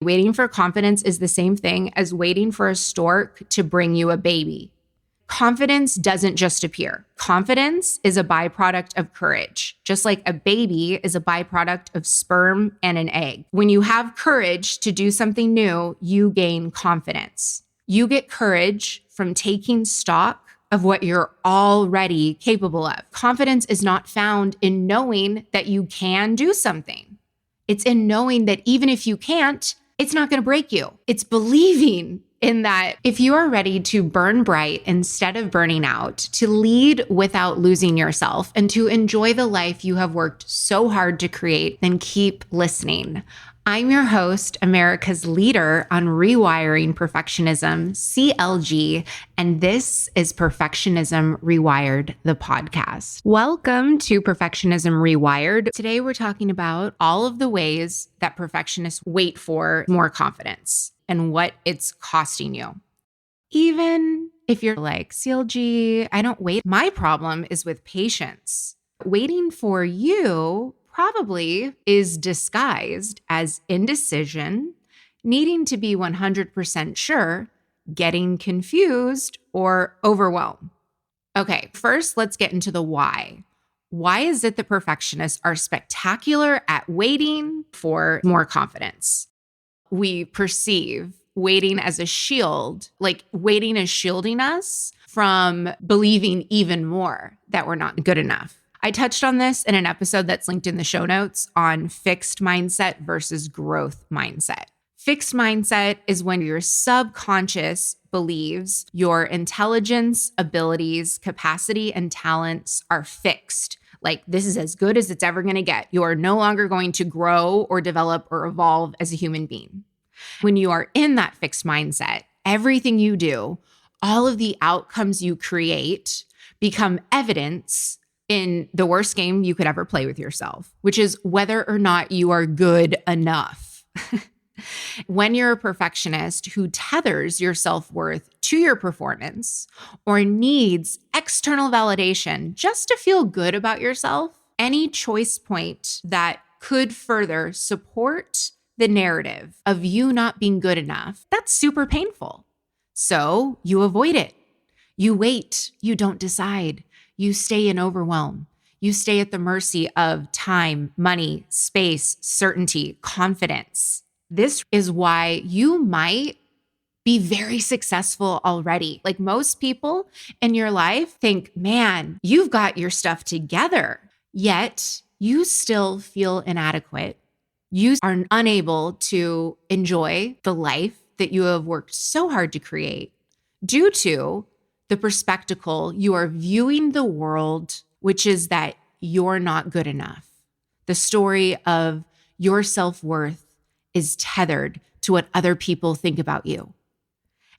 Waiting for confidence is the same thing as waiting for a stork to bring you a baby. Confidence doesn't just appear. Confidence is a byproduct of courage, just like a baby is a byproduct of sperm and an egg. When you have courage to do something new, you gain confidence. You get courage from taking stock of what you're already capable of. Confidence is not found in knowing that you can do something. It's in knowing that even if you can't, it's not going to break you. It's believing in that if you are ready to burn bright instead of burning out, to lead without losing yourself, and to enjoy the life you have worked so hard to create, then keep listening. I'm your host, America's leader on rewiring perfectionism, CLG, and this is Perfectionism Rewired, the podcast. Welcome to Perfectionism Rewired. Today we're talking about all of the ways that perfectionists wait for more confidence and what it's costing you. Even if you're like, CLG, I don't wait. My problem is with patience. Waiting for you probably is disguised as indecision, needing to be 100% sure, getting confused, or overwhelmed. Okay, first let's get into the why. Why is it that perfectionists are spectacular at waiting for more confidence? We perceive waiting as a shield, like waiting is shielding us from believing even more that we're not good enough. I touched on this in an episode that's linked in the show notes on fixed mindset versus growth mindset. Fixed mindset is when your subconscious believes your intelligence, abilities, capacity, and talents are fixed. Like, this is as good as it's ever going to get. You are no longer going to grow or develop or evolve as a human being. When you are in that fixed mindset, everything you do, all of the outcomes you create become evidence in the worst game you could ever play with yourself, which is whether or not you are good enough. When you're a perfectionist who tethers your self-worth to your performance or needs external validation just to feel good about yourself, any choice point that could further support the narrative of you not being good enough, that's super painful. So you avoid it. You wait. You don't decide. You stay in overwhelm. You stay at the mercy of time, money, space, certainty, confidence. This is why you might be very successful already. Like, most people in your life think, man, you've got your stuff together, yet you still feel inadequate. You are unable to enjoy the life that you have worked so hard to create due to the perspective you are viewing the world, which is that you're not good enough. The story of your self-worth is tethered to what other people think about you,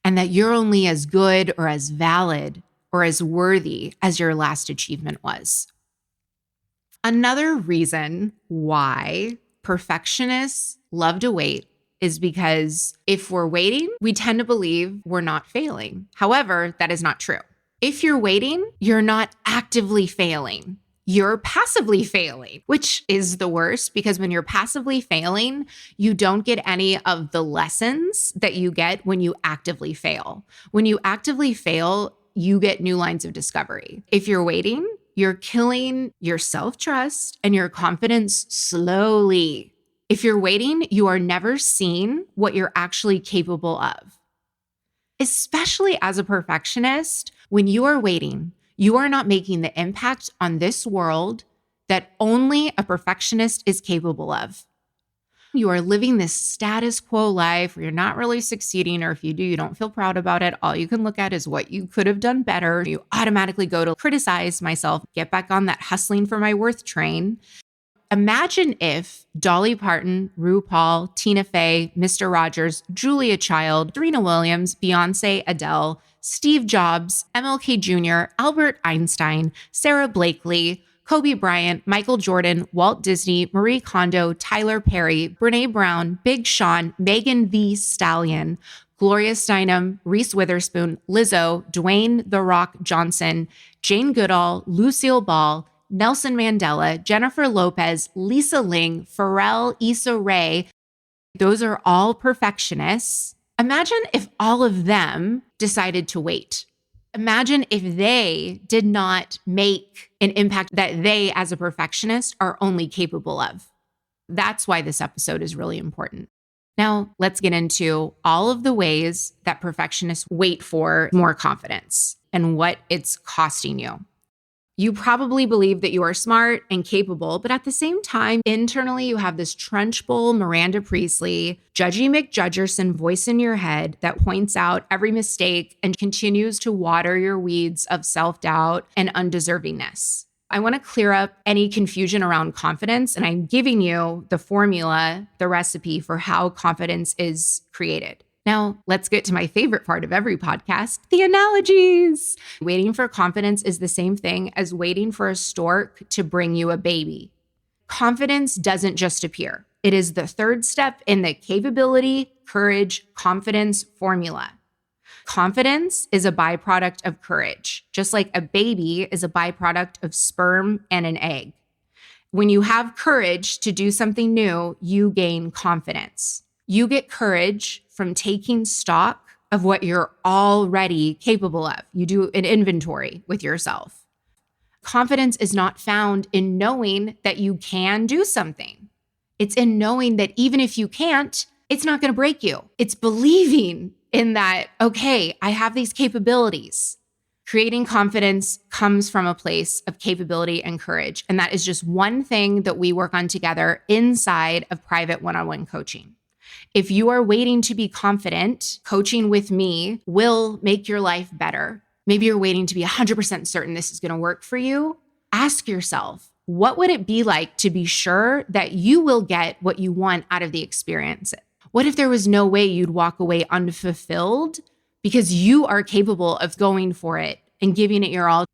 and that you're only as good or as valid or as worthy as your last achievement was. Another reason why perfectionists love to wait is because if we're waiting, we tend to believe we're not failing. However, that is not true. If you're waiting, you're not actively failing. You're passively failing, which is the worst, because when you're passively failing, you don't get any of the lessons that you get when you actively fail. When you actively fail, you get new lines of discovery. If you're waiting, you're killing your self-trust and your confidence slowly. If you're waiting, you are never seeing what you're actually capable of. Especially as a perfectionist, when you are waiting, you are not making the impact on this world that only a perfectionist is capable of. You are living this status quo life where you're not really succeeding, or if you do, you don't feel proud about it. All you can look at is what you could have done better. You automatically go to criticize myself, get back on that hustling for my worth train. Imagine if Dolly Parton, RuPaul, Tina Fey, Mr. Rogers, Julia Child, Serena Williams, Beyonce, Adele, Steve Jobs, MLK Jr., Albert Einstein, Sarah Blakely, Kobe Bryant, Michael Jordan, Walt Disney, Marie Kondo, Tyler Perry, Brene Brown, Big Sean, Megan Thee Stallion, Gloria Steinem, Reese Witherspoon, Lizzo, Dwayne The Rock Johnson, Jane Goodall, Lucille Ball, Nelson Mandela, Jennifer Lopez, Lisa Ling, Pharrell, Issa Rae, Those are all perfectionists. Imagine if all of them decided to wait. Imagine if they did not make an impact that they, as a perfectionist, are only capable of. That's why this episode is really important. Now, let's get into all of the ways that perfectionists wait for more confidence and what it's costing you. You probably believe that you are smart and capable, but at the same time, internally, you have this Trunchbull, Miranda Priestley, Judgy McJudgerson voice in your head that points out every mistake and continues to water your weeds of self-doubt and undeservingness. I want to clear up any confusion around confidence, and I'm giving you the formula, the recipe for how confidence is created. Now, let's get to my favorite part of every podcast, the analogies. Waiting for confidence is the same thing as waiting for a stork to bring you a baby. Confidence doesn't just appear. It is the third step in the capability, courage, confidence formula. Confidence is a byproduct of courage, just like a baby is a byproduct of sperm and an egg. When you have courage to do something new, you gain confidence. You get courage from taking stock of what you're already capable of. You do an inventory with yourself. Confidence is not found in knowing that you can do something. It's in knowing that even if you can't, it's not going to break you. It's believing in that, okay, I have these capabilities. Creating confidence comes from a place of capability and courage. And that is just one thing that we work on together inside of private one-on-one coaching. If you are waiting to be confident, coaching with me will make your life better. Maybe you're waiting to be 100% certain this is going to work for you. Ask yourself, what would it be like to be sure that you will get what you want out of the experience? What if there was no way you'd walk away unfulfilled because you are capable of going for it and giving it your all?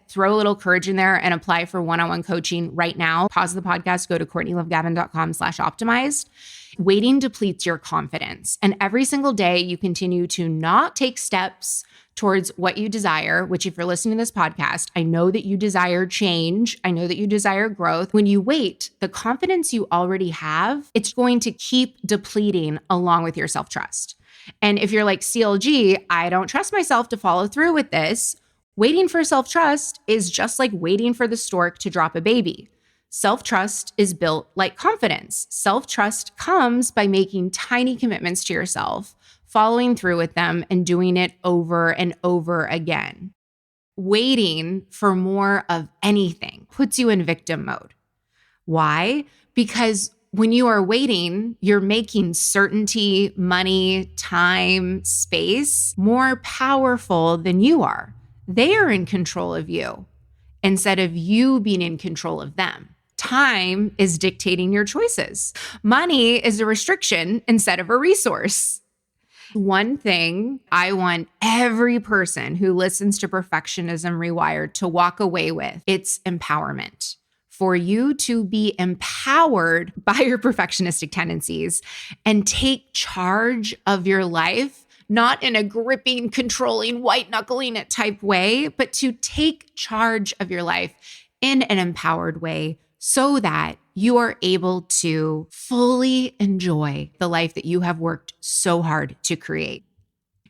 Throw a little courage in there and apply for one-on-one coaching right now. Pause the podcast, go to CourtneyLoveGavin.com/optimized. Waiting depletes your confidence. And every single day you continue to not take steps towards what you desire, which if you're listening to this podcast, I know that you desire change. I know that you desire growth. When you wait, the confidence you already have, it's going to keep depleting along with your self-trust. And if you're like, CLG, I don't trust myself to follow through with this. Waiting for self-trust is just like waiting for the stork to drop a baby. Self-trust is built like confidence. Self-trust comes by making tiny commitments to yourself, following through with them, and doing it over and over again. Waiting for more of anything puts you in victim mode. Why? Because when you are waiting, you're making certainty, money, time, space more powerful than you are. They are in control of you instead of you being in control of them. Time is dictating your choices. Money is a restriction instead of a resource. One thing I want every person who listens to Perfectionism Rewired to walk away with, it's empowerment. For you to be empowered by your perfectionistic tendencies and take charge of your life, not in a gripping, controlling, white-knuckling it type way, but to take charge of your life in an empowered way so that you are able to fully enjoy the life that you have worked so hard to create.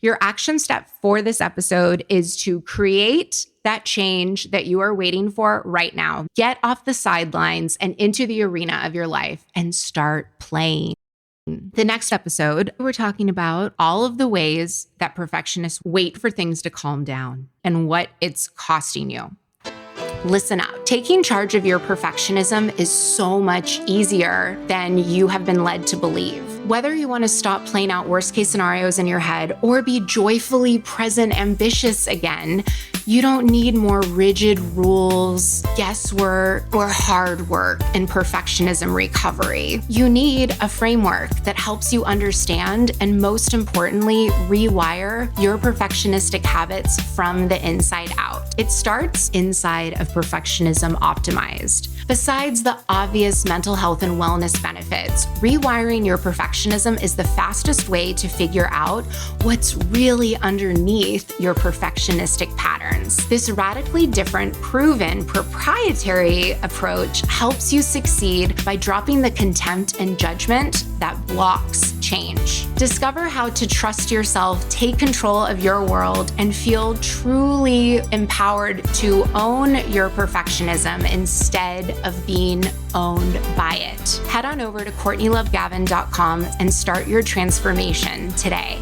Your action step for this episode is to create that change that you are waiting for right now. Get off the sidelines and into the arena of your life and start playing. The next episode, we're talking about all of the ways that perfectionists wait for things to calm down and what it's costing you. Listen up. Taking charge of your perfectionism is so much easier than you have been led to believe. Whether you want to stop playing out worst case scenarios in your head or be joyfully present, ambitious again, you don't need more rigid rules, guesswork, or hard work in perfectionism recovery. You need a framework that helps you understand and, most importantly, rewire your perfectionistic habits from the inside out. It starts inside of Perfectionism Optimized. Besides the obvious mental health and wellness benefits, rewiring your perfectionism is the fastest way to figure out what's really underneath your perfectionistic patterns. This radically different, proven, proprietary approach helps you succeed by dropping the contempt and judgment that blocks change. Discover how to trust yourself, take control of your world, and feel truly empowered to own your perfectionism instead of being owned by it. Head on over to CourtneyLoveGavin.com and start your transformation today.